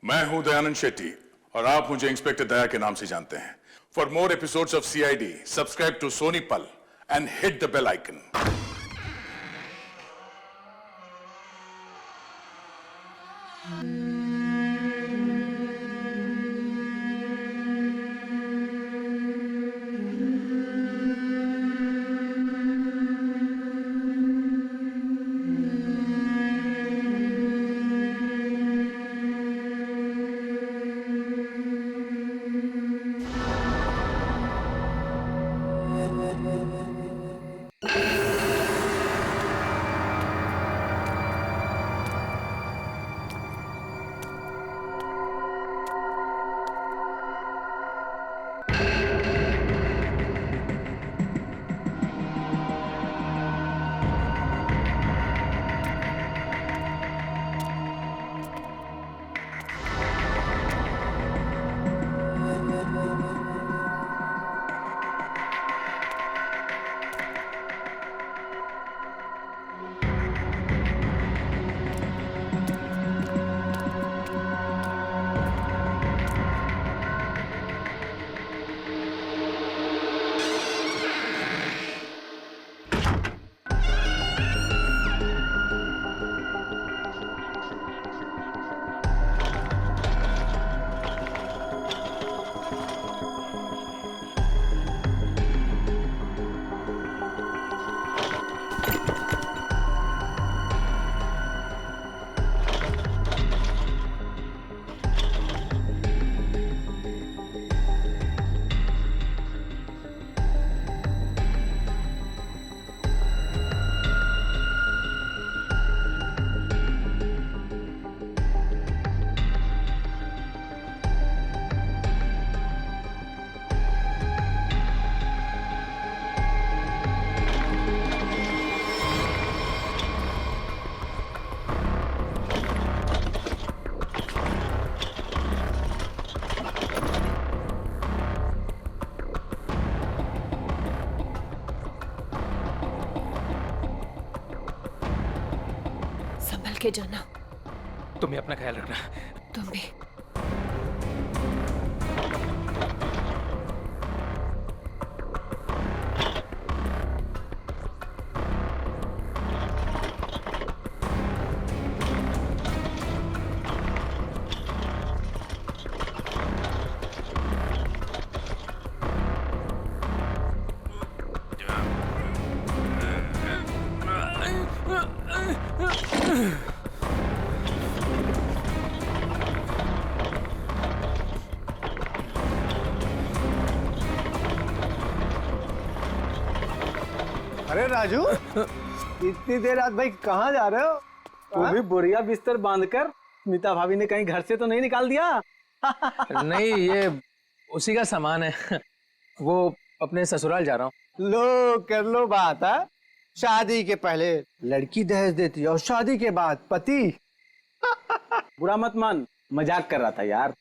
मैं हूं दयानंद शेट्टी और आप मुझे इंस्पेक्टर दया के नाम से जानते हैं। For more episodes of CID subscribe to Sony Pal and hit the bell icon. के जाना। तुम्हें अपना ख्याल रखना। तुम भी। अरे राजू, इतनी देर रात भाई कहाँ जा रहे हो? तू भी बोरिया बिस्तर बांधकर स्मिता भाभी ने कहीं घर से तो नहीं निकाल दिया? नहीं, ये उसी का सामान है। वो अपने ससुराल जा रहा हूँ। लो कर लो बात है। शादी के पहले लड़की दहेज देती है और शादी के बाद पति। बुरा मत मान, मजाक कर रहा था यार।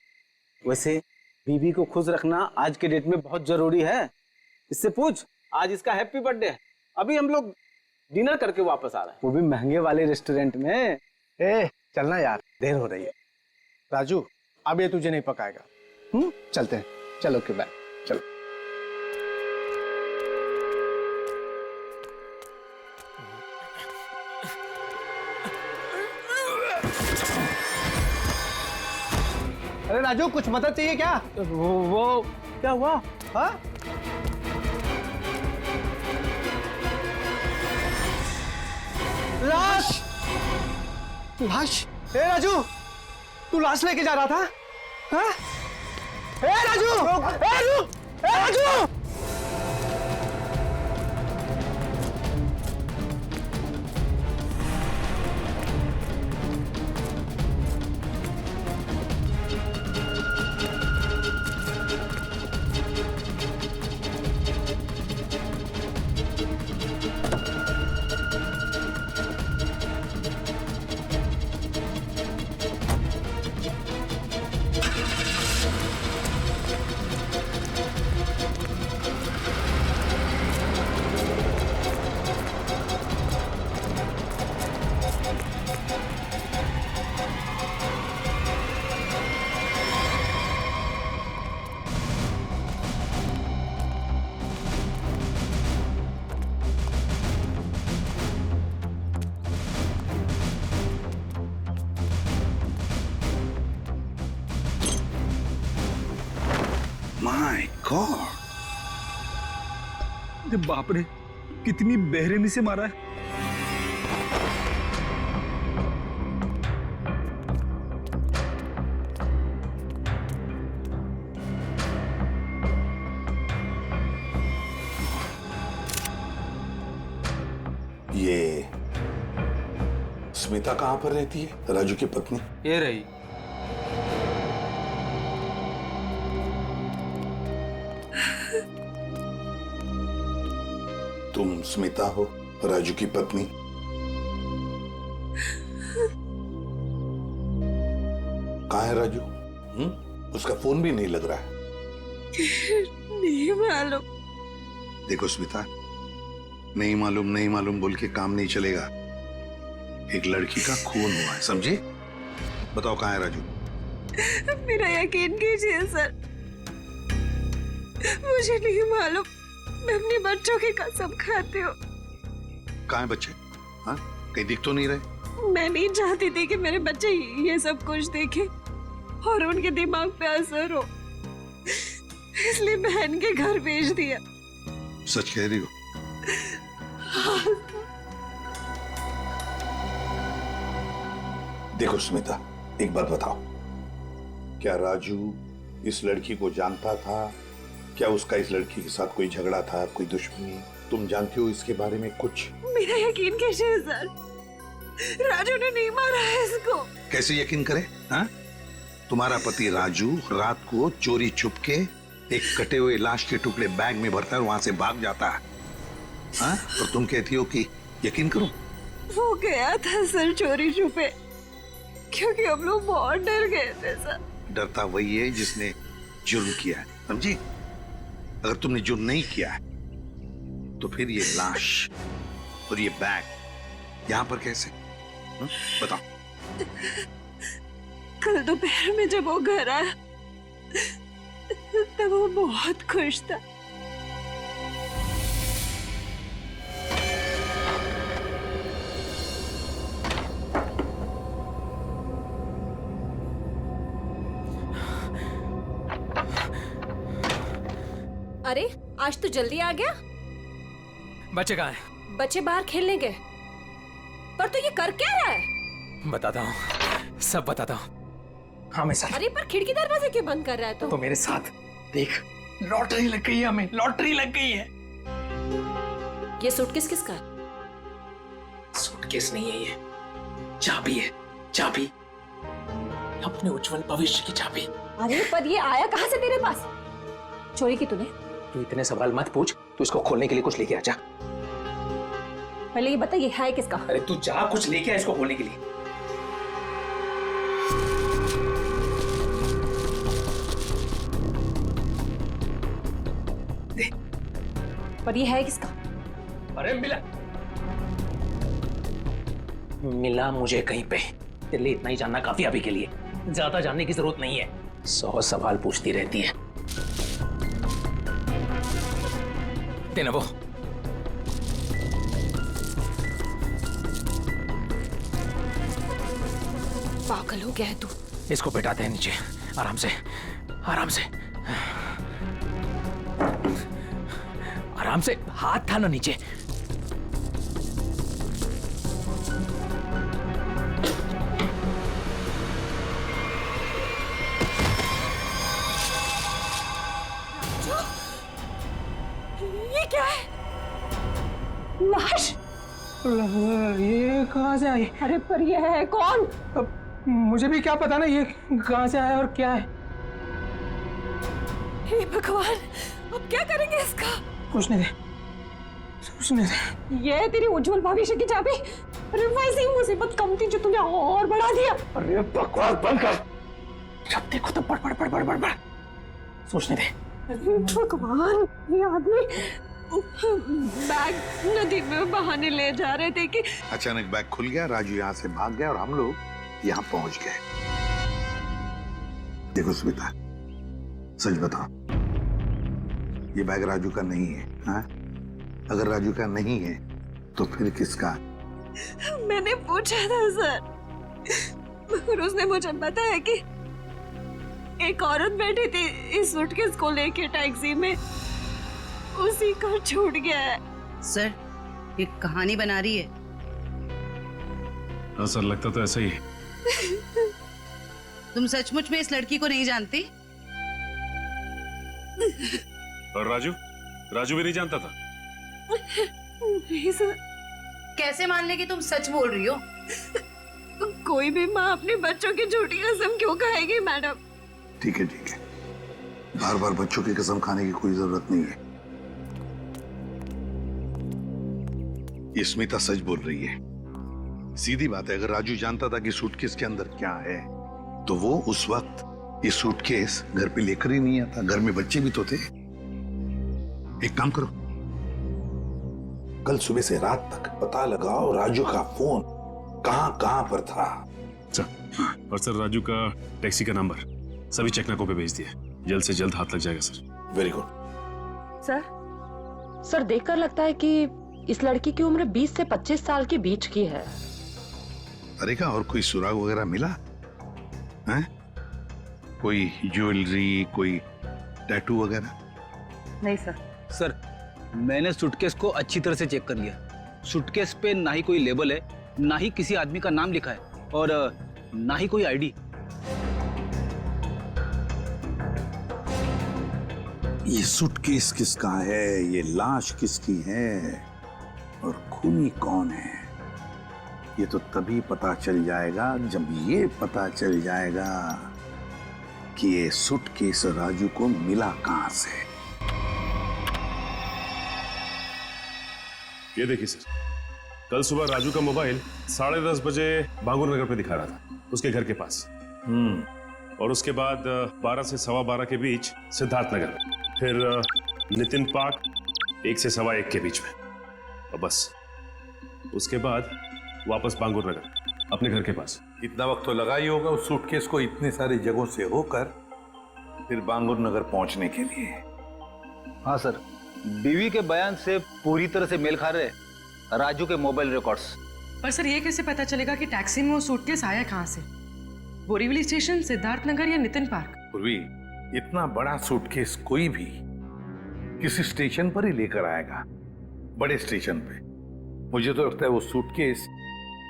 वैसे बीवी को खुश रखना आज के डेट में बहुत जरूरी है। इससे पूछ, आज इसका हैप्पी बर्थडे है। अभी हम लोग डिनर करके वापस आ रहे हैं, वो भी महंगे वाले रेस्टोरेंट में। चलना यार, देर हो रही है। राजू, अब ये तुझे नहीं पकाएगा। चलते हैं। चलो के बाय। चलो। अरे राजू, कुछ मदद चाहिए क्या? वो क्या हुआ? हाँ? लाश! लाश! ए राजू, तू लाश लेके जा रहा था? हाँ? ए राजू! ए राजू! ए राजू! गॉड, अरे बाप रे, कितनी बेरहमी से मारा है। ये स्मिता कहां पर रहती है, राजू की पत्नी? ये रही। तुम स्मिता हो, राजू की पत्नी? कहाँ है राजू? उसका फोन भी नहीं लग रहा है। नहीं मालूम। देखो स्मिता, नहीं मालूम बोल के काम नहीं चलेगा। एक लड़की का खून हुआ है, समझे? बताओ कहाँ है राजू? मेरा यकीन कीजिए सर, मुझे नहीं मालूम। मैं अपने बच्चों की कसम खाती हूँ। कहाँ है बच्चे? हाँ, कहीं दिख तो नहीं रहे? मैं नहीं चाहती थी कि मेरे बच्चे ये सब कुछ देखें और उनके दिमाग पे असर हो, इसलिए बहन के घर भेज दिया। सच कह रही हो? देखो स्मिता, एक बात बताओ, क्या राजू इस लड़की को जानता था? क्या उसका इस लड़की के साथ कोई झगड़ा था, कोई दुश्मनी? तुम जानती हो इसके बारे में कुछ? मेरा यकीन कीजिए सर, राजू ने नहीं मारा है इसको। कैसे यकीन करे? हाँ? तुम्हारा पति राजू रात को चोरी छुप के एक कटे हुए लाश के टुकड़े बैग में भरता है और वहां से भाग जाता है। हाँ? और तुम कहती हो कि यकीन करो? वो गया था सर चोरी छुपे, क्योंकि हम लोग बहुत डर गए थे सर। डरता वही है जिसने जुर्म किया है, समझी? अगर तुमने जुर्म नहीं किया है तो फिर ये लाश और ये बैग यहाँ पर कैसे? बताओ। कल दोपहर में जब वो घर आया तब वो बहुत खुश था। अरे आज तो जल्दी आ गया। बच्चे कहाँ हैं? बच्चे बाहर खेलने गए। पर तो ये कर क्या रहा है? बताता हूँ, सब बताता हूँ। हाँ मैं सर। अरे पर खिड़की दरवाजे क्यों बंद कर रहा है तो मेरे साथ देख, लॉटरी लग गई है हमें, लॉटरी लग गई है। ये सूटकेस किसका है? सूटकेस नहीं है ये, चाबी है, चाबी, अपने उज्जवल भविष्य की चाबी। अरे पर ये आया कहाँ से तेरे पास? चोरी की तूने? तू इतने सवाल मत पूछ, तू इसको खोलने के लिए कुछ लेके आ जा। पहले ये बता ये है किसका? अरे तू जा, कुछ लेके आ इसको खोलने के लिए। दे। पर ये है किसका? अरे मिला मुझे कहीं पे। तेरे लिए इतना ही जानना काफी अभी के लिए, ज्यादा जानने की जरूरत नहीं है। 100 सवाल पूछती रहती है। देना वो। पागल हो गया है तू। इसको बैठाते हैं नीचे, आराम से, आराम से, आराम से। हाथ था ना नीचे। ये क्या है? लाश? ये कहाँ से आई? अरे पर ये है कौन? अब मुझे भी क्या पता ना ये कहाँ से आया और क्या है। हे भगवान, अब क्या करेंगे इसका? पूछने दे, पूछने दे। ये है तेरी उज्जवल भविष्य की चाबी। अरे वैसे ही मुसीबत कम थी जो तूने और बढ़ा दिया। अरे बकवास बंद कर, जब देखो तो बड़ बड़ बड़ बड़ बड़ बड़। सोचने दे। भगवान, ये आदमी बैग नदी में बहाने ले जा रहे थे कि अचानक बैग खुल गया, राजू यहाँ से भाग गया और हम लोग यहाँ पहुंच गए। देखो स्मिता, सच बताओ, ये बैग राजू का नहीं है। हाँ? अगर राजू का नहीं है तो फिर किसका? मैंने पूछा था सर, और उसने मुझे बताया कि एक औरत बैठी थी इस सूटकेस को लेके टैक्सी में, उसी का छूट गया है। सर, ये कहानी बना रही है। हाँ सर, लगता तो ऐसा ही है। तुम सचमुच में इस लड़की को नहीं जानती? और राजू भी नहीं जानता था? नहीं सर। कैसे मान ले कि तुम सच बोल रही हो? कोई भी माँ अपने बच्चों की झूठी कसम क्यों खाएगी मैडम? ठीक है, बार बार बच्चों की कसम खाने की कोई जरूरत नहीं है। ये स्मिता सच बोल रही है। सीधी बात है, अगर राजू जानता था कि सूटकेस के अंदर क्या है तो वो उस वक्त ये सूटकेस घर पे लेकर ही नहीं आता। घर में बच्चे भी तो थे। एक काम करो, कल सुबह से रात तक पता लगाओ राजू का फोन कहां पर था। सर, और सर राजू का टैक्सी का नंबर सभी चेकनाकों पे भेज दिया। जल्द से जल्द हाथ लग जाएगा सर। Very good. सर देखकर लगता है कि इस लड़की की उम्र 20 से 25 साल के बीच की है। अरे का और कोई सुराग वगैरह मिला है? कोई ज्वेलरी, कोई टैटू वगैरह? नहीं सर। सर, मैंने सूटकेस को अच्छी तरह से चेक कर लिया। सूटकेस पे ना ही कोई लेबल है, ना ही किसी आदमी का नाम लिखा है और ना ही कोई आईडी। ये सूटकेस किसका है, ये लाश किसकी है और खूनी कौन है, ये तो तभी पता चल जाएगा जब ये पता चल जाएगा कि ये सूटकेस राजू को मिला कहां से। ये देखिए सर, कल सुबह राजू का मोबाइल 10:30 बजे बांगुर नगर पे दिखा रहा था, उसके घर के पास। और उसके बाद 12 से 12:15 के बीच सिद्धार्थ नगर, फिर नितिन पार्क 1 से 1:15 के बीच में, और बस उसके बाद वापस बांगुर नगर अपने घर के पास। इतना वक्त तो लगा ही होगा उस सूटकेस को इतने सारी जगहों से होकर फिर बांगुर नगर पहुंचने के लिए। हाँ सर, बीवी के बयान से पूरी तरह से मेल खा रहे राजू के मोबाइल रिकॉर्ड्स। पर सर, ये कैसे पता चलेगा कि टैक्सी में वो सूटकेस आया कहाँ से? बोरीवली स्टेशन, सिद्धार्थ नगर या नितिन पार्क? पूर्वी, इतना बड़ा सूटकेस कोई भी किसी स्टेशन पर ही लेकर आएगा, बड़े स्टेशन पे। मुझे तो लगता है वो सूटकेस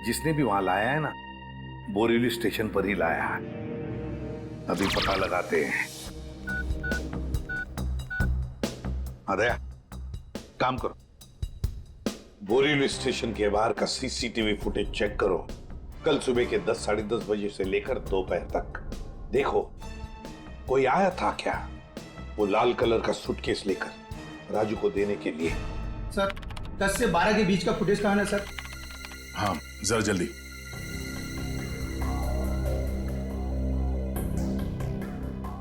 जिसने भी वहां लाया है ना, बोरीवली स्टेशन पर ही लाया है। अभी पता लगाते हैं। अदया, काम करो, बोरीवली स्टेशन के बाहर का सीसीटीवी फुटेज चेक करो। कल सुबह के 10, 10:30 बजे से लेकर दोपहर तक देखो कोई आया था क्या वो लाल कलर का सूटकेस लेकर राजू को देने के लिए। सर, 10 से 12 के बीच का फुटेज कहाँ है सर? हाँ, जरा जल्दी।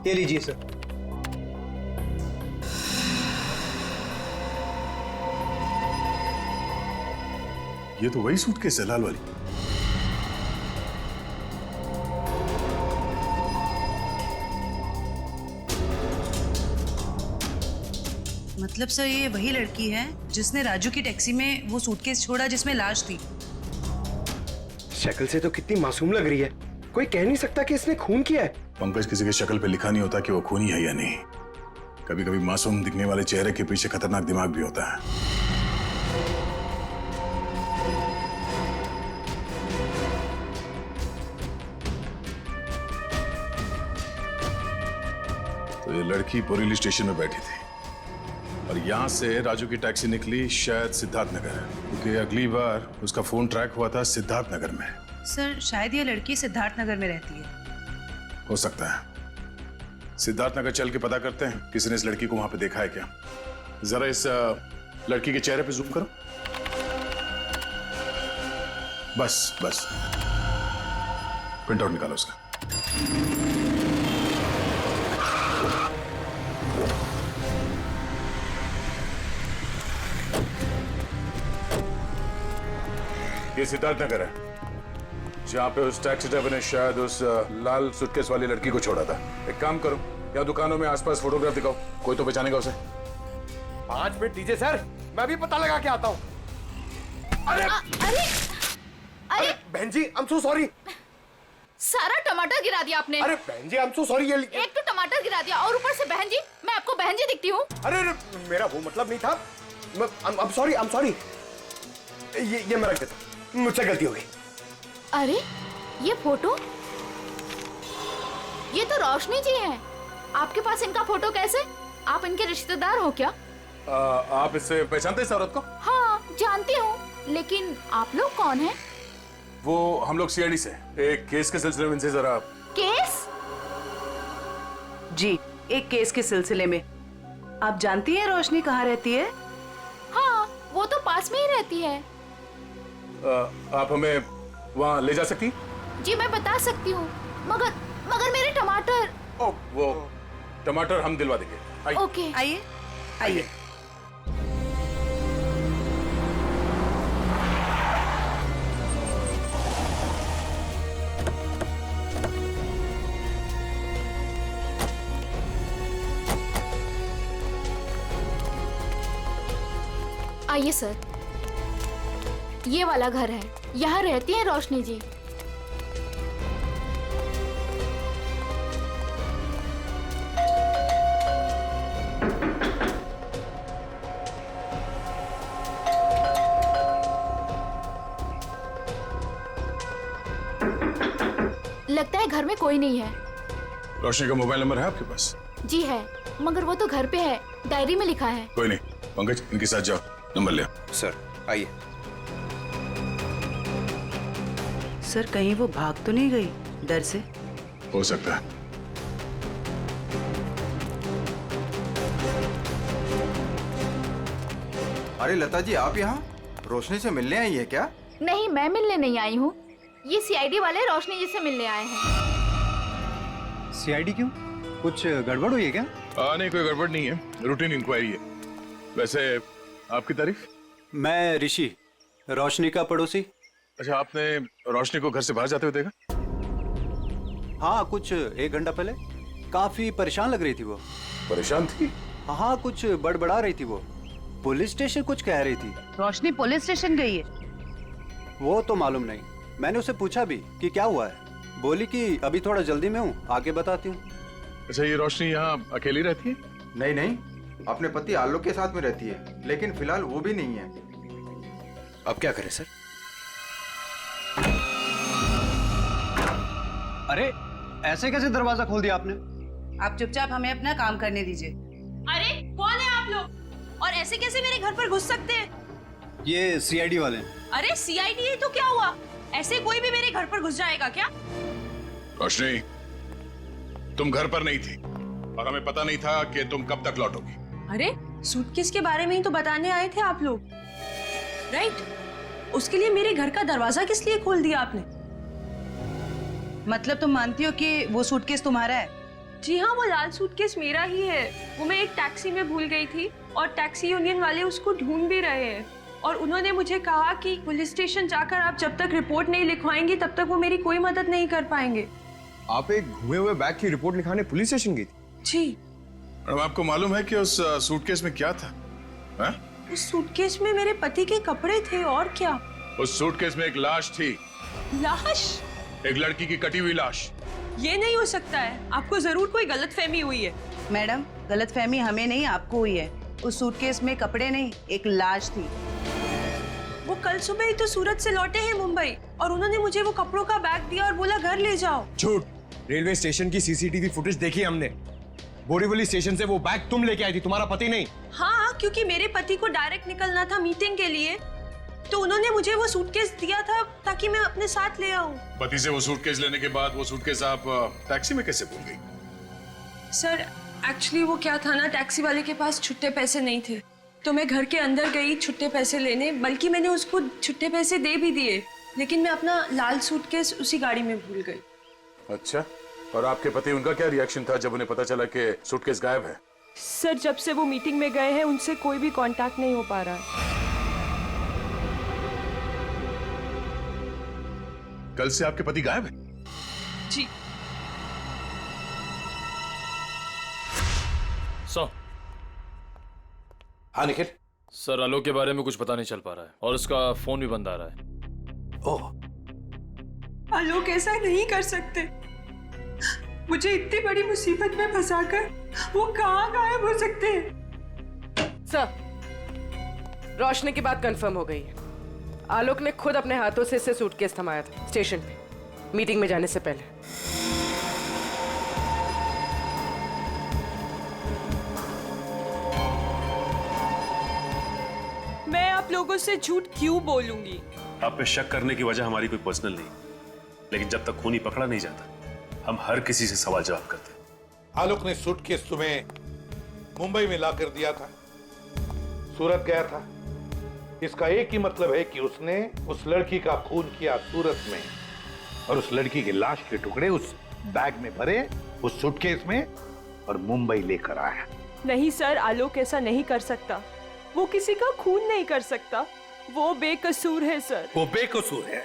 ये लीजिए सर। ये तो वही सूटकेस है, लाल वाली। मतलब सर, ये वही लड़की है जिसने राजू की टैक्सी में वो सूटकेस छोड़ा जिसमें लाश थी। शक्ल से तो कितनी मासूम लग रही है, कोई कह नहीं सकता कि इसने खून किया है। पंकज, किसी की शक्ल पे लिखा नहीं होता कि वो खूनी है या नहीं। कभी कभी मासूम दिखने वाले चेहरे के पीछे खतरनाक दिमाग भी होता है। तो ये लड़की बोरीवली स्टेशन में बैठी थी और यहां से राजू की टैक्सी निकली शायद सिद्धार्थ नगर, क्योंकि अगली बार उसका फोन ट्रैक हुआ था सिद्धार्थ नगर में। सर, शायद ये लड़की सिद्धार्थ नगर में रहती है। हो सकता है। सिद्धार्थ नगर चल के पता करते हैं किसी ने इस लड़की को वहां पे देखा है क्या। जरा इस लड़की के चेहरे पे जूम करो। बस बस, प्रिंट आउट निकालो उसका। ये सिद्धार्थ नगर है जहां पे उस टैक्सी ड्राइवर ने शायद उस लाल सूटकेस वाली लड़की को छोड़ा था। एक काम करो, या दुकानों में आसपास फोटोग्राफ दिखाओ, कोई तो पहचानेगा उसे। 5 मिनट दीजिए सर, मैं भी पता लगा के आता हूँ। अरे अरे बहन जी, आई एम सो सॉरी सारा टमाटर गिरा दिया आपने। अरे बहन जी, आई एम सो सॉरी। ये एक तो टमाटर गिरा दिया और ऊपर से बहन जी, मैं आपको बहन जी दिखती हूँ? अरे मेरा वो मतलब नहीं था। I am sorry. ये मैं रख देता, मुझसे गलती हो गई। अरे ये फोटो, ये तो रोशनी जी हैं। आपके पास इनका फोटो कैसे? आप इनके रिश्तेदार हो क्या? आप इससे पहचानते हैं इस औरत को? हाँ जानती हूँ, लेकिन आप लोग कौन हैं? वो हम लोग सीआईडी से एक केस के सिलसिले में इनसे जरा। केस? जी, एक केस के सिलसिले में। आप जानती हैं रोशनी कहाँ रहती है? हाँ, वो तो पास में ही रहती है। आप हमें वहाँ ले जा सकती? जी मैं बता सकती हूँ, मगर मेरे टमाटर। वो टमाटर हम दिलवा देंगे। आइए। ओके आइए आइए। आइए सर, ये वाला घर है, यहाँ रहती है रोशनी जी। लगता है घर में कोई नहीं है। रोशनी का मोबाइल नंबर है आपके पास? जी है, मगर वो तो घर पे है, डायरी में लिखा है। कोई नहीं, पंकज इनके साथ जाओ, नंबर ले आओ। सर आइए। सर कहीं वो भाग तो नहीं गई डर से? हो सकता है। अरे लता जी, आप यहाँ रोशनी से मिलने आई है क्या? नहीं, मैं मिलने नहीं आई हूँ, ये सीआईडी वाले रोशनी जी से मिलने आए हैं। सीआईडी क्यों? कुछ गड़बड़ हुई है क्या? नहीं, कोई गड़बड़ नहीं है, रूटीन इंक्वायरी है। वैसे आपकी तारीफ? मैं ऋषि, रोशनी का पड़ोसी। अच्छा, आपने रोशनी को घर से बाहर जाते हुए देखा? हाँ, कुछ 1 घंटा पहले। काफी परेशान लग रही थी वो। परेशान थी? हाँ, कुछ बड़बड़ा रही थी वो। पुलिस स्टेशन कुछ कह रही थी। रोशनी पुलिस स्टेशन गई है? वो तो मालूम नहीं, मैंने उससे पूछा भी कि क्या हुआ है। बोली कि अभी थोड़ा जल्दी में हूँ, आके बताती हूँ। अच्छा, ये रोशनी यहाँ अकेली रहती है? नहीं नहीं, अपने पति आलोक के साथ में रहती है, लेकिन फिलहाल वो भी नहीं है। अब क्या करें सर? अरे ऐसे कैसे दरवाजा खोल दिया आपने? आप चुपचाप हमें अपना काम करने दीजिए। अरे कौन है आप लोग, और ऐसे कैसे मेरे घर पर घुस सकते हैं? ये सीआईडी वाले हैं। अरे सीआईडी है तो क्या हुआ, ऐसे कोई भी मेरे घर पर घुस जाएगा क्या? रोशनी, तुम घर पर नहीं थी और हमें पता नहीं था कि तुम कब तक लौटोगी। अरे सूटकेस के बारे में ही तो बताने आए थे आप लोग, राइट? उसके लिए मेरे घर का दरवाजा किस लिए खोल दिया आपने? मतलब तुम मानती हो कि वो सूटकेस तुम्हारा है? जी हाँ, वो लाल सूटकेस मेरा ही है। वो मैं एक टैक्सी में भूल गई थी और टैक्सी यूनियन वाले उसको ढूंढ भी रहे हैं, और उन्होंने मुझे कहा कि पुलिस स्टेशन जाकर आप जब तक रिपोर्ट नहीं लिखवाएंगी तब तक वो मेरी कोई मदद नहीं कर पाएंगे। आप एक घुमे हुए बैग की रिपोर्ट लिखाने पुलिस स्टेशन गई थी? जी। मैडम, आपको मालूम है कि उस सूटकेस में क्या था? हा? उस सूटकेस में मेरे पति के कपड़े थे, और क्या? उस सूटकेस में एक लाश थी। लाश? एक लड़की की कटी हुई लाश। ये नहीं हो सकता है, आपको जरूर कोई गलतफहमी हुई है। मैडम, गलतफहमी हमें नहीं आपको हुई है। उस सूटकेस में कपड़े नहीं, एक लाश थी। वो कल सुबह ही तो सूरत से लौटे हैं मुंबई, और उन्होंने मुझे वो कपड़ों का बैग दिया और बोला घर ले जाओ। झूठ। रेलवे स्टेशन की सीसीटीवी फुटेज देखी हमने। बोरीवली स्टेशन से वो बैग तुम लेके आई थी, तुम्हारा पति नहीं। हाँ, क्योंकि मेरे पति को डायरेक्ट निकलना था मीटिंग के लिए, तो उन्होंने मुझे वो सूटकेस दिया था ताकि मैं अपने साथ ले आऊं। पति से वो सूटकेस लेने के बाद वो सूटकेस आप टैक्सी में कैसे भूल गई? सर एक्चुअली वो क्या था ना, टैक्सी वाले के पास छुट्टे पैसे नहीं थे, तो मैं घर के अंदर गई छुट्टे पैसे लेने, बल्कि मैंने उसको छुट्टे पैसे दे भी दिए, लेकिन मैं अपना लाल सूटकेस उसी गाड़ी में भूल गई। अच्छा, और आपके पति, उनका क्या रिएक्शन था जब उन्हें पता चला कि सूटकेस गायब है? सर जब से वो मीटिंग में गए हैं उनसे कोई भी कांटेक्ट नहीं हो पा रहा है। कल से आपके पति गायब है? जी। हाँ निखिल। सर, आलोक के बारे में कुछ पता नहीं चल पा रहा है और उसका फोन भी बंद आ रहा है। ओह, आलोक ऐसा नहीं कर सकते। मुझे इतनी बड़ी मुसीबत में फंसाकर वो कहाँ गायब हो सकते हैं? सर, रोशनी की बात कंफर्म हो गई है। आलोक ने खुद अपने हाथों से इसे सूटकेस थमाया था स्टेशन पे, मीटिंग में जाने से पहले। मैं आप लोगों से झूठ क्यों बोलूंगी? आप पे शक करने की वजह हमारी कोई पर्सनल नहीं, लेकिन जब तक खूनी पकड़ा नहीं जाता हम हर किसी से सवाल जवाब करते हैं। आलोक ने सूटकेस तुम्हें मुंबई में लाकर दिया था, सूरत गया था। इसका एक ही मतलब है कि उसने उस लड़की का खून किया सूरत में, और उस लड़की की लाश के टुकड़े उस बैग में भरे, उस सूटकेस में, और मुंबई लेकर आया। नहीं सर, आलोक ऐसा नहीं कर सकता। वो किसी का खून नहीं कर सकता। वो बेकसूर है सर। वो बेकसूर है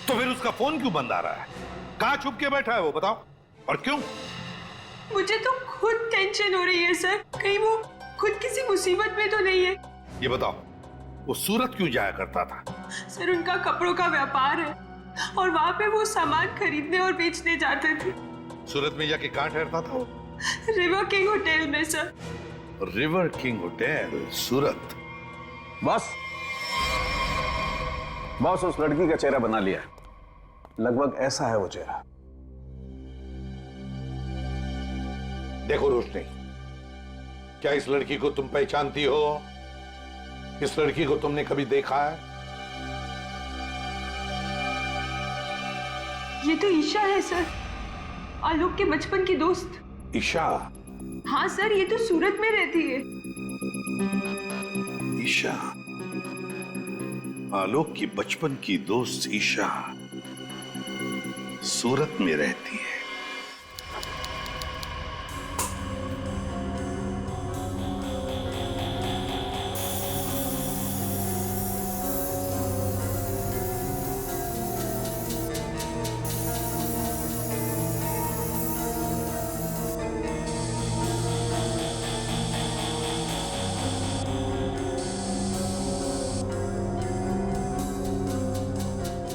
तो फिर उसका फोन क्यों बंद आ रहा है? कहाँ छुप के बैठा है वो, बताओ, और क्यों? मुझे तो खुद टेंशन हो रही है सर, कहीं वो खुद किसी मुसीबत में तो नहीं है। ये बताओ, वो सूरत क्यों जाया करता था? सर, उनका कपड़ों का व्यापार है और वहाँ पे वो सामान खरीदने और बेचने जाते थे। सूरत में जाके कहाँ ठहरता था वो? रिवर किंग होटल में सर। रिवर किंग होटल, सूरत। बॉस उस लड़की का चेहरा बना लिया, लगभग ऐसा है वो चेहरा। देखो रोशनी, क्या इस लड़की को तुम पहचानती हो? इस लड़की को तुमने कभी देखा है? ये तो ईशा है सर, आलोक के बचपन की दोस्त। ईशा? हाँ सर, ये तो सूरत में रहती है। ईशा, आलोक की बचपन की दोस्त ईशा सूरत में रहती है।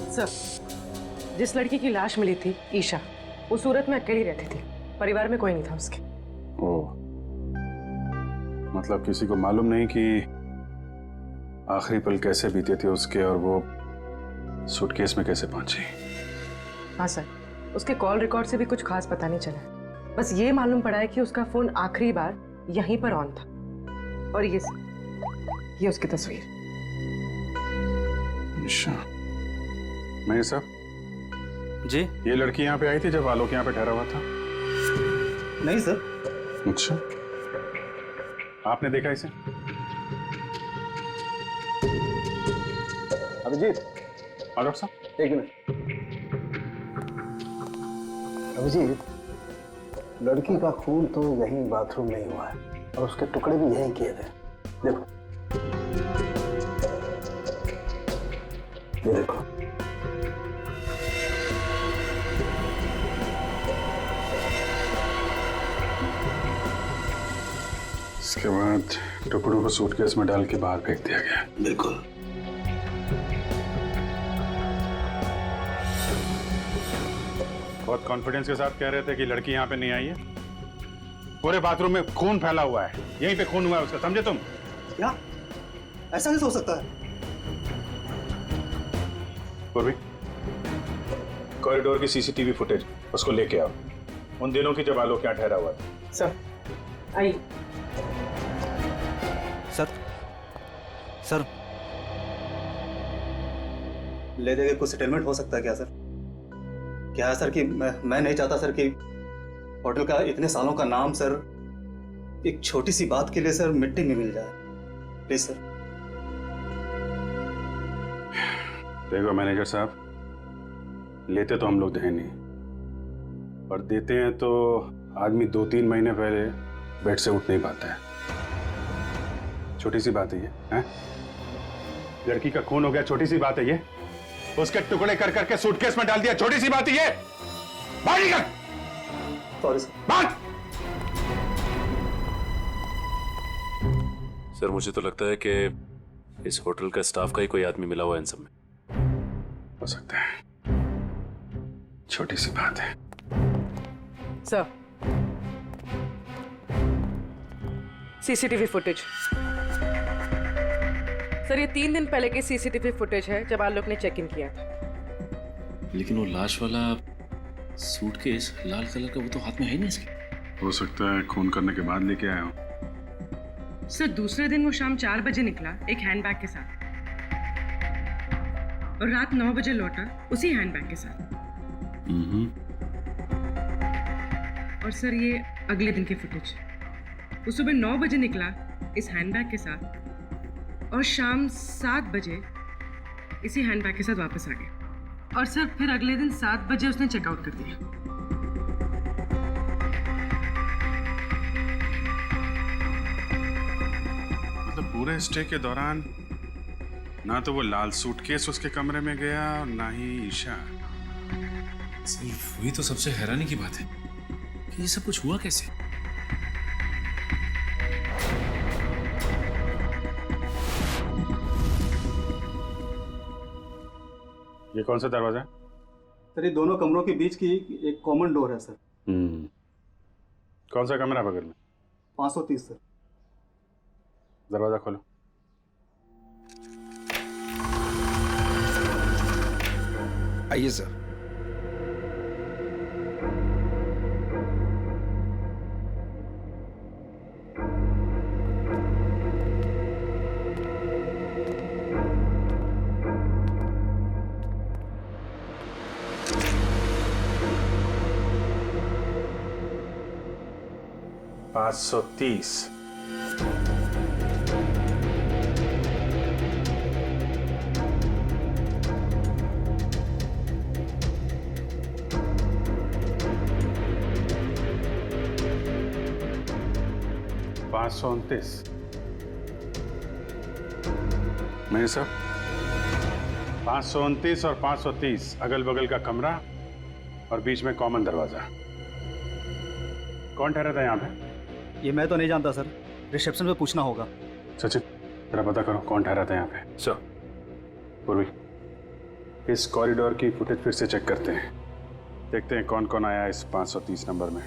सर, जिस लड़की की लाश मिली थी, ईशा, वो सूरत में अकेली रहती थी, परिवार में कोई नहीं था उसके। ओह, मतलब किसी को मालूम नहीं कि आखिरी पल कैसे बीते थे उसके, और वो सूटकेस में कैसे पहुंची। हाँ सर, उसके कॉल रिकॉर्ड से भी कुछ खास पता नहीं चला है। बस ये मालूम पड़ा है कि उसका फोन आखिरी बार यहीं पर ऑन था। और ये उसकी तस्वीर। अच्छा, मैं साहब जी, ये लड़की यहाँ पे आई थी जब आलोक यहाँ पे ठहरा हुआ था? नहीं सर। अच्छा, आपने देखा इसे? अभिजीत, डॉक्टर साहब एक मिनट। अभिजीत, लड़की का खून तो यहीं बाथरूम में ही हुआ है और उसके टुकड़े भी यहीं किए थे। देखो, ये देखो। इसके बाद टुकड़ों को सूटकेस में डाल के बाहर फेंक दिया गया। बिल्कुल। बहुत कॉन्फिडेंस के साथ कह रहे थे कि लड़की यहाँ पे नहीं आई है। पूरे बाथरूम में खून फैला हुआ है, यहीं पे खून हुआ है उसका, समझे तुम? क्या? ऐसा कैसे हो सकता है? पूर्वी, कॉरिडोर की सीसीटीवी फुटेज उसको लेके आओ, उन दिनों की जब आलोक यहाँ ठहरा हुआ था। सर, आई। सर, ले देके कुछ सेटलमेंट हो सकता है क्या सर? क्या है सर कि मैं नहीं चाहता सर कि होटल का इतने सालों का नाम सर एक छोटी सी बात के लिए सर मिट्टी में मिल जाए। Please sir. देखो मैनेजर साहब, लेते तो हम लोग हैं नहीं, और देते हैं तो आदमी 2-3 महीने पहले बेड से उठ नहीं पाता है। छोटी सी बात है ये, हैं? लड़की का खून हो गया, छोटी सी बात है ये? उसके टुकड़े कर करके सूटकेस में डाल दिया, छोटी सी बात है ये? बाहर निकल। Sorry sir. बात। सर, मुझे तो लगता है कि इस होटल का स्टाफ का ही कोई आदमी मिला हुआ है इन सब में। हो सकता है, छोटी सी बात है। Sir, CCTV footage. सर, ये 3 दिन पहले की सीसीटीवी फुटेज है जब आलोक ने चेक इन किया था। लेकिन वो लाश वाला सूटकेस लाल कलर का, वो तो हाथ में है ही नहीं इसके। हो सकता है खून करने के बाद लेके आया हूँ। सर, दूसरे दिन वो शाम 4 बजे निकला एक हैंडबैग के साथ और रात 9 बजे लौटा उसी हैंडबैग के साथ। और सर, ये अगले दिन की फुटेज। वो सुबह 9 बजे निकला इस हैंडबैग के साथ और शाम 7 बजे इसी हैंडबैग के साथ वापस आ गया। और सर, फिर अगले दिन 7 बजे उसने चेकआउट कर दिया। मतलब पूरे स्टे के दौरान ना तो वो लाल सूटकेस उसके कमरे में गया और ना ही ईशा। सिर्फ वही तो सबसे हैरानी की बात है कि ये सब कुछ हुआ कैसे। ये कौन सा दरवाजा है? सर, ये दोनों कमरों के बीच की एक कॉमन डोर है सर। कौन सा कमरा बगल में? 530 सर। दरवाजा खोलो। आइए सर। पाँच 530। मेरे साहब 529 और 530 अगल बगल का कमरा और बीच में कॉमन दरवाजा। कौन ठहरा था यहाँ पे? ये मैं तो नहीं जानता सर, रिसेप्शन पे पूछना होगा। सचिन, जरा पता करो कौन ठहरा था यहाँ पे। सर। पूर्वी, इस कॉरिडोर की फुटेज फिर से चेक करते हैं, देखते हैं कौन कौन आया इस 530 नंबर में।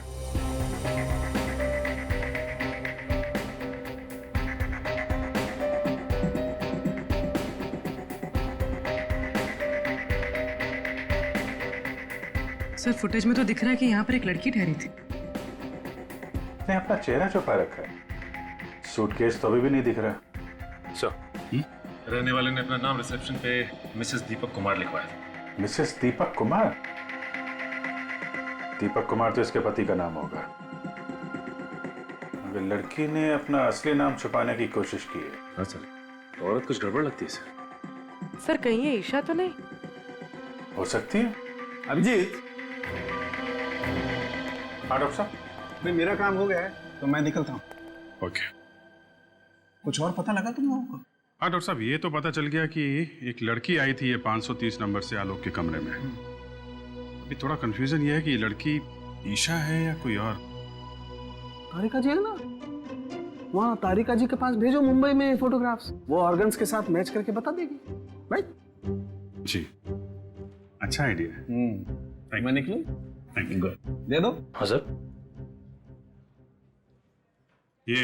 सर, फुटेज में तो दिख रहा है कि यहाँ पर एक लड़की ठहरी थी। ने अपना चेहरा छुपा रखा है, सूटकेस तो अभी भी नहीं दिख रहा। सर, रहने वाले ने अपना नाम रिसेप्शन पे मिसेस दीपक कुमार लिखवाया था। मिसेस दीपक कुमार? दीपक कुमार तो इसके पति का नाम होगा, मगर लड़की ने अपना असली नाम छुपाने की कोशिश की है। हाँ सर, औरत कुछ गड़बड़ लगती है सर। सर, कहीं ये ईशा तो नहीं? हो सकती है। अभिजीत, हाँ डॉक्टर साहब। भाई मेरा काम हो गया है तो मैं निकलता हूँ। ओके। कुछ और पता लगा तुम लोगों को? हाँ डॉक्टर साहब, ये तो पता चल गया कि एक लड़की आई थी ये 530 नंबर से आलोक के कमरे में। अभी थोड़ा कंफ्यूजन ये है कि ये लड़की ईशा है या कोई और। तारिका जी है ना, वहाँ तारिका जी के पास भेजो मुंबई में फोटोग्राफ्स, वो ऑर्गन्स के साथ मैच करके बता देगी। राइट जी, अच्छा आइडिया है। मैं निकलूं? दे दो। हाँ सर। ये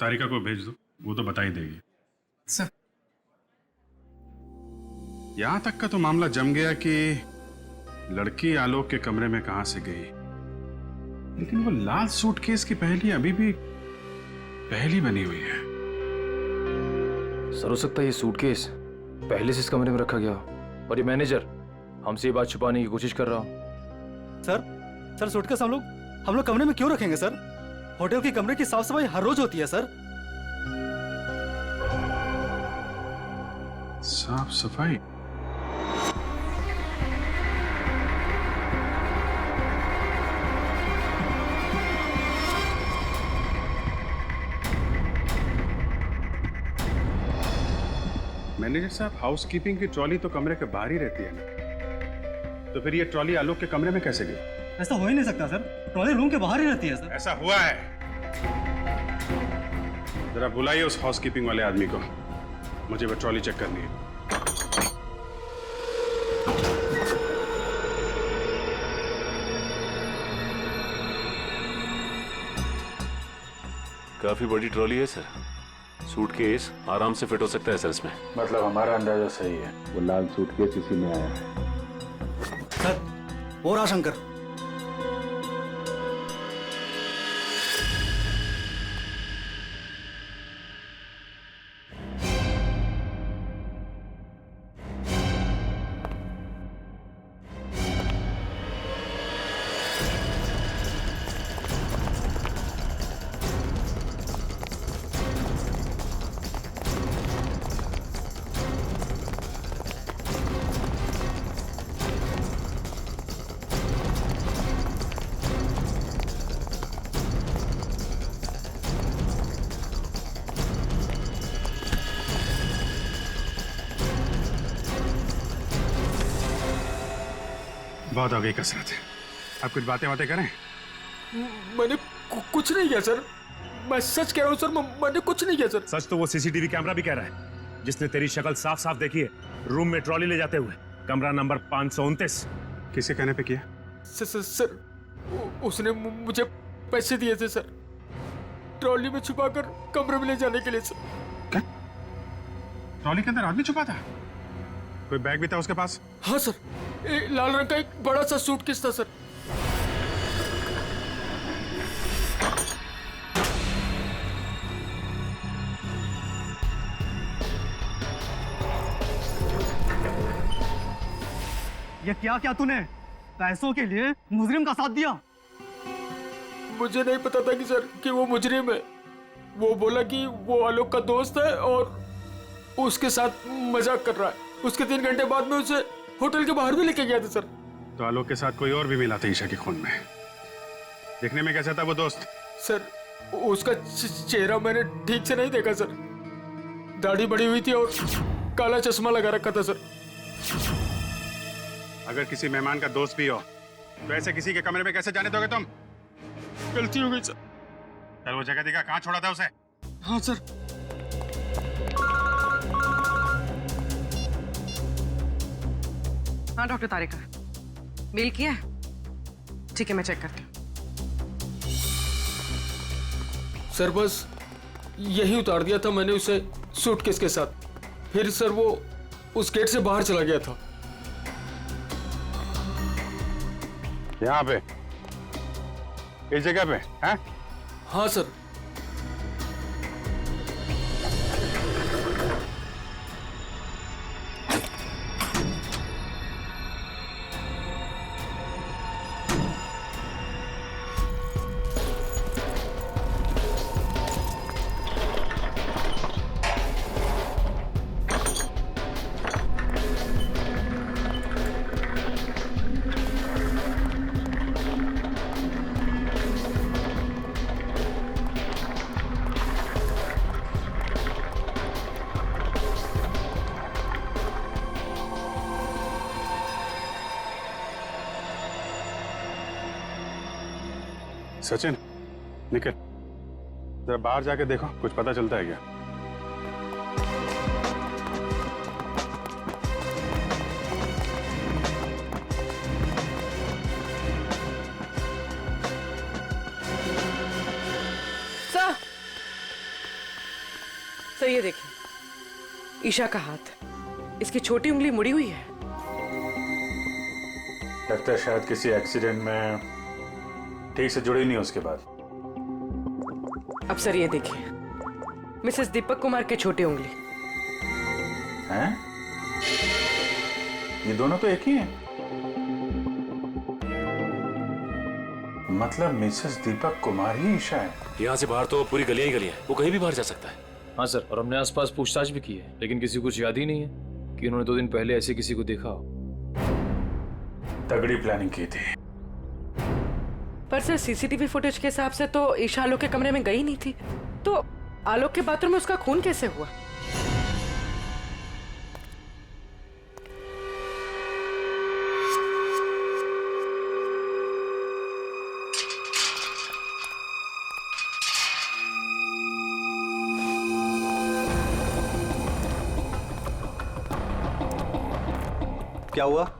तारिका को भेज दो, वो तो बता ही देगी। सर, यहां तक का तो मामला जम गया कि लड़की आलोक के कमरे में कहां से गई, लेकिन वो लाल सूटकेस की पहेली अभी भी पहेली बनी हुई है। सर, हो सकता है ये सूटकेस पहले से इस कमरे में रखा गया और ये मैनेजर हमसे ये बात छुपाने की कोशिश कर रहा हो। सर सूटकेस हम लोग कमरे में क्यों रखेंगे सर? होटल के कमरे की साफ सफाई हर रोज होती है सर। साफ सफाई? मैनेजर साहब, हाउसकीपिंग की ट्रॉली तो कमरे के बाहर ही रहती है ना, तो फिर ये ट्रॉली आलोक के कमरे में कैसे गई? ऐसा हो ही नहीं सकता सर, ट्रॉली रूम के बाहर ही रहती है सर। ऐसा हुआ है। जरा बुलाइए उस हाउसकीपिंग वाले आदमी को, मुझे वो ट्रॉली चेक करनी है। काफी बड़ी ट्रॉली है सर। सूटकेस आराम से फिट हो सकता है सर इसमें। मतलब हमारा अंदाजा सही है, वो लाल सूटकेस इसी में आया है। सर वो रहा शंकर। बहुत हो गई कसरत, अब कुछ बातें करें। मैंने कुछ नहीं किया सर, मैं सच कह रहा हूँ सर, मैंने कुछ नहीं किया सर। सच तो वो सीसीटीवी कैमरा भी कह रहा है, जिसने तेरी शक्ल साफ साफ देखी है रूम में ट्रॉली ले जाते हुए, कमरा नंबर 529। किसके कहने पे किया? सर उसने मुझे पैसे दिए थे सर, ट्रॉली में छुपाकर कमरे में ले जाने के लिए सर। क्या? ट्रॉली के अंदर आदमी छुपा था? कोई बैग भी था उसके पास? हाँ सर, लाल रंग का एक बड़ा सा सूटकेस था सर। ये क्या क्या तूने पैसों के लिए मुजरिम का साथ दिया? मुझे नहीं पता था कि सर कि वो मुजरिम है। वो बोला कि वो आलोक का दोस्त है और उसके साथ मजाक कर रहा है। उसके 3 घंटे बाद में उसे होटल के बाहर भी लेके गया था सर। तो आलोक के साथ कोई और भी मिला था ईशा के खून में? देखने में कैसा था वो दोस्त? सर उसका चेहरा मैंने ठीक से नहीं देखा सर, दाढ़ी बड़ी हुई थी और काला चश्मा लगा रखा था सर। अगर किसी मेहमान का दोस्त भी हो तो ऐसे किसी के कमरे में कैसे जाने दोगे तुम? गलती हो गई सर। कल वो जगह दिखा, कहाँ छोड़ा था उसे? हाँ सर। हाँ डॉक्टर तारिका, मेल किया है? ठीक है, मैं चेक करती हूँ। सर बस यही उतार दिया था मैंने उसे सूटकेस के साथ, फिर सर वो उस गेट से बाहर चला गया था। यहाँ पे, इस जगह पे? हैं? हाँ सर। सचिन, निकल, जरा बाहर जाके देखो, कुछ पता चलता है क्या? सर ये देखिए, ईशा का हाथ, इसकी छोटी उंगली मुड़ी हुई है। लगता है शायद किसी एक्सीडेंट में ठीक से जुड़ी नहीं उसके बाद। अब सर ये देखिए, मिसेस दीपक कुमार के छोटी उंगली। हैं? ये दोनों तो एक ही हैं। मतलब मिसेस दीपक कुमार ही ईशा है। यहाँ से बाहर तो पूरी गलियां ही गलियां हैं, वो कहीं भी बाहर जा सकता है। हाँ सर, और हमने आसपास पूछताछ भी की है, लेकिन किसी को कुछ याद ही नहीं है कि उन्होंने 2 दिन पहले ऐसे किसी को देखा हो। तगड़ी प्लानिंग की थी। पर सर सीसीटीवी फुटेज के हिसाब से तो ईशा आलोक के कमरे में गई नहीं थी, तो आलोक के बाथरूम में उसका खून कैसे हुआ? क्या हुआ?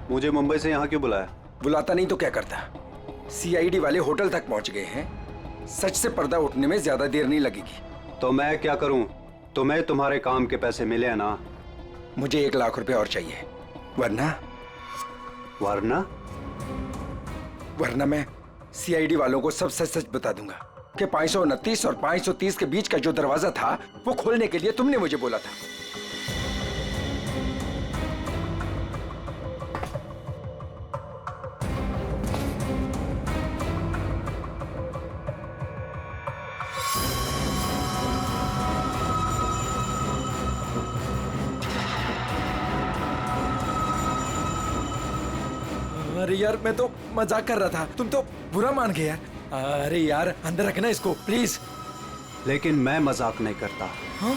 मुझे मुंबई से यहाँ क्यों बुलाया? बुलाता नहीं तो क्या करता? सीआईडी वाले होटल तक पहुंच गए हैं, सच से पर्दा उठने में ज्यादा देर नहीं लगेगी। तो मैं क्या करूं? तुम्हें तुम्हारे काम के पैसे मिले हैं ना? मुझे 1 लाख रुपए और चाहिए, वरना वरना मैं सीआईडी वालों को सब सच सच बता दूंगा कि 529 और 530 के बीच का जो दरवाजा था वो खोलने के लिए तुमने मुझे बोला था। अरे यार, मैं तो मजाक कर रहा था, तुम तो बुरा मान गए यार। अरे यार, अंदर रखना इसको प्लीज। लेकिन मैं मजाक नहीं करता। हाँ?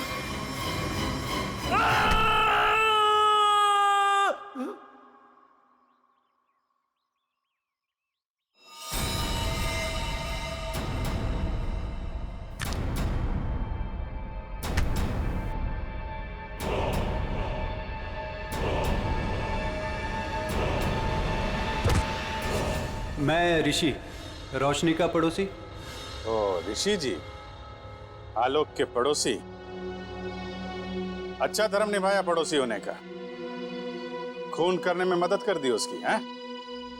मैं ऋषि, रोशनी का पड़ोसी। ओ ऋषि जी, आलोक के पड़ोसी। अच्छा धर्म निभाया पड़ोसी होने का। खून करने में मदद कर दी उसकी, हैं?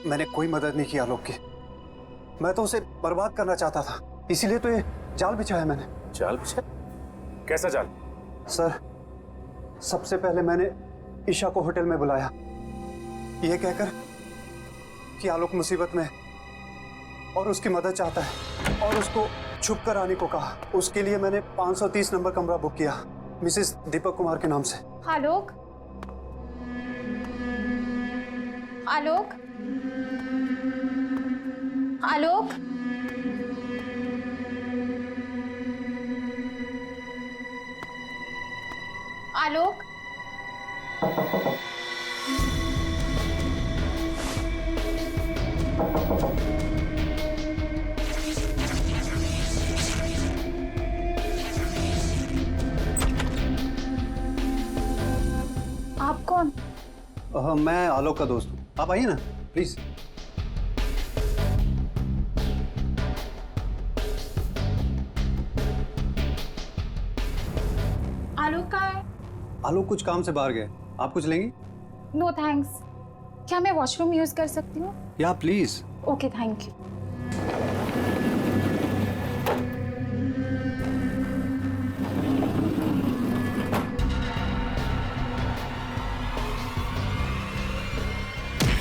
मैंने कोई मदद नहीं की आलोक की। मैं तो उसे बर्बाद करना चाहता था, इसीलिए तो ये जाल बिछाया मैंने। जाल बिछाया? कैसा जाल? सर, सबसे पहले मैंने ईशा को होटल में बुलाया, ये कहकर कि आलोक मुसीबत में और उसकी मदद चाहता है, और उसको छुप कर आने को कहा। उसके लिए मैंने 530 नंबर कमरा बुक किया, मिसेस दीपक कुमार के नाम से। आलोक, आलोक, आलोक, आलोक, आप कौन? मैं आलोक का दोस्त हूँ। आप आइए ना प्लीज। आलोक कहाँ है? आलोक कुछ काम से बाहर गए। आप कुछ लेंगी? No thanks. क्या मैं वॉशरूम यूज कर सकती हूँ? या प्लीज। Okay, thank you.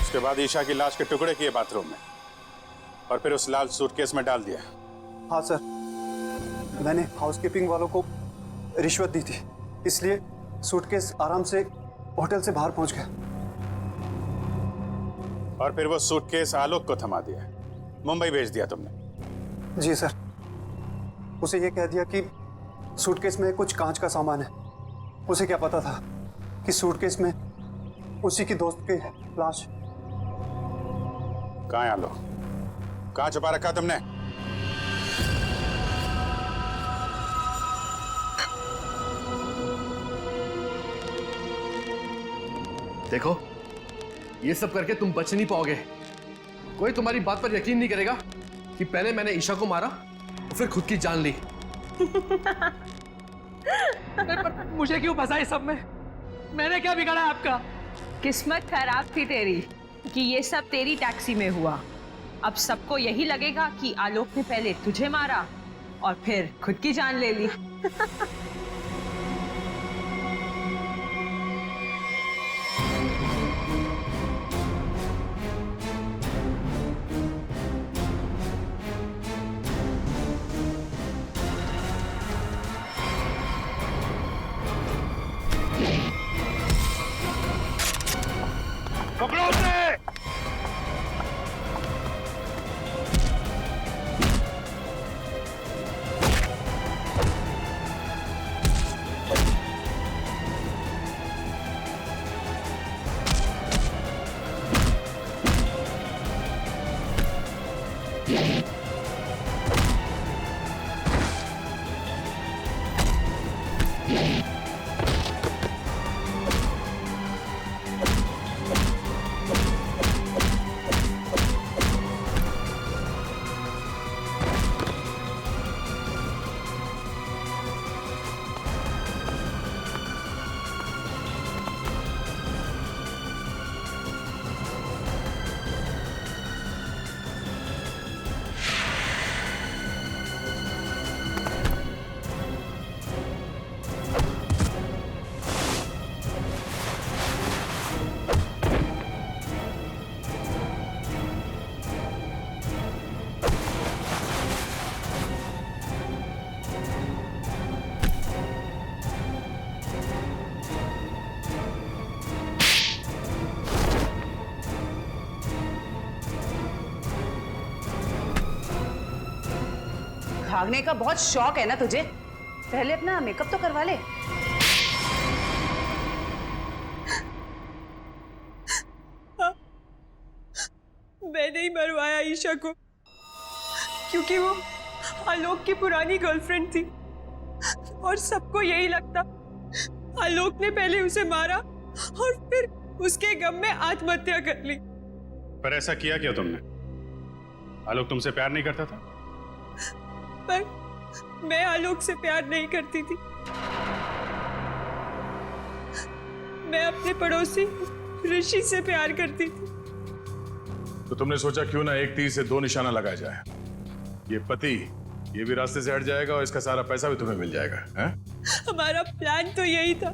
उसके बाद ईशा की लाश के टुकड़े किए बाथरूम में, और फिर उस लाल सूटकेस में डाल दिया। हाँ सर, मैंने हाउसकीपिंग वालों को रिश्वत दी थी, इसलिए सूटकेस आराम से होटल से बाहर पहुंच गया। और फिर वो सूटकेस आलोक को थमा दिया, मुंबई भेज दिया तुमने? जी सर, उसे ये कह दिया कि सूटकेस में कुछ कांच का सामान है। उसे क्या पता था कि सूटकेस में उसी की दोस्त की लाश। कहाँ है आलोक? कहाँ छुपा रखा तुमने? देखो, ये सब करके तुम बच नहीं पाओगे। कोई तुम्हारी बात पर यकीन नहीं करेगा कि पहले मैंने ईशा को मारा और फिर खुद की जान ली। मुझे क्यों फंसा इस सब में? मैंने क्या बिगाड़ा आपका? किस्मत खराब थी तेरी कि ये सब तेरी टैक्सी में हुआ। अब सबको यही लगेगा कि आलोक ने पहले तुझे मारा और फिर खुद की जान ले ली। पकड़ो उसे! भागने का बहुत शौक है ना तुझे? पहले अपना मेकअप तो करवा ले। मैं नहीं मरवाया ईशा को, क्योंकि वो आलोक की पुरानी गर्लफ्रेंड थी और सबको यही लगता आलोक ने पहले उसे मारा और फिर उसके गम में आत्महत्या कर ली। पर ऐसा किया क्या तुमने? आलोक तुमसे प्यार नहीं करता था? पर मैं आलोक से प्यार नहीं करती थी। मैं अपने पड़ोसी ऋषि से प्यार करती थी। तो तुमने सोचा क्यों ना एक तीर से दो निशाना लगाया जाए। ये पति ये भी रास्ते से हट जाएगा और इसका सारा पैसा भी तुम्हें मिल जाएगा। हैं? हमारा प्लान तो यही था,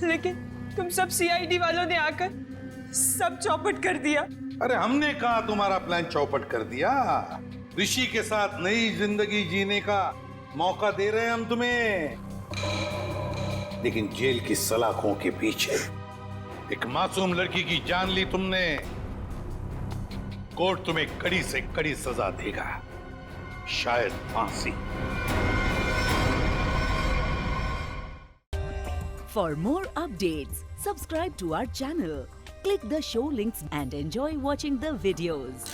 लेकिन तुम सब सीआईडी वालों ने आकर सब चौपट कर दिया। अरे हमने कहा तुम्हारा प्लान चौपट कर दिया। ऋषि के साथ नई जिंदगी जीने का मौका दे रहे हैं हम तुम्हें, लेकिन जेल की सलाखों के पीछे एक मासूम लड़की की जान ली तुमने। कोर्ट तुम्हें कड़ी से कड़ी सजा देगा, शायद फांसी। For more updates, subscribe to our channel, click the show links and enjoy watching the videos.